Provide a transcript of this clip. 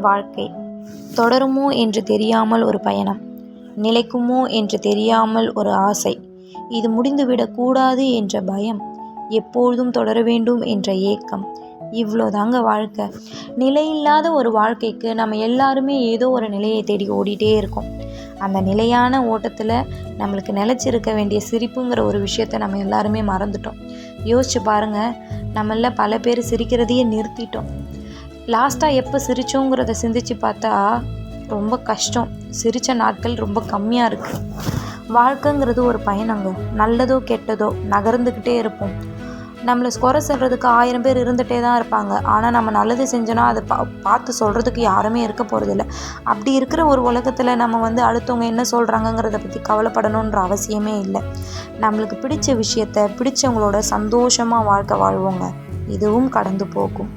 வாழ்க்கை தொடருமோ என்று தெரியாமல் ஒரு பயணம், நிலைக்குமோ என்று தெரியாமல் ஒரு ஆசை, இது முடிந்துவிடக்கூடாது என்ற பயம், எப்பொழுதும் தொடர வேண்டும் என்ற ஏக்கம். இவ்வளோதாங்க வாழ்க்கை. நிலையில்லாத ஒரு வாழ்க்கைக்கு நம்ம எல்லாருமே ஏதோ ஒரு நிலையை தேடி ஓடிட்டே இருக்கோம். அந்த நிலையான ஓட்டத்தில் நம்மளுக்கு நிலச்சிருக்க வேண்டிய சிரிப்புங்கிற ஒரு விஷயத்த நம்ம எல்லாருமே மறந்துட்டோம். யோசிச்சு பாருங்கள், நம்மள பல பேர் சிரிக்கிறதையே நிறுத்திட்டோம். லாஸ்ட்டாக எப்போ சிரித்தோங்கிறத சிந்திச்சு பார்த்தா ரொம்ப கஷ்டம். சிரித்த நாட்கள் ரொம்ப கம்மியாக இருக்குது. வாழ்க்கைங்கிறது ஒரு பயணங்க. நல்லதோ கெட்டதோ நகர்ந்துக்கிட்டே இருப்போம். நம்மளை குறை சொல்கிறதுக்கு 1000 பேர் இருந்துகிட்டே தான் இருப்பாங்க. ஆனால் நம்ம நல்லது செஞ்சோன்னா அதை பார்த்து சொல்கிறதுக்கு யாருமே இருக்க போகிறதில்ல. அப்படி இருக்கிற ஒரு உலகத்தில் நம்ம அடுத்தவங்க என்ன சொல்கிறாங்கங்கிறத பற்றி கவலைப்படணுன்ற அவசியமே இல்லை. நம்மளுக்கு பிடிச்ச விஷயத்த பிடிச்சவங்களோட சந்தோஷமாக வாழ்க்கை வாழ்வோங்க. இதுவும் கடந்து போகும்.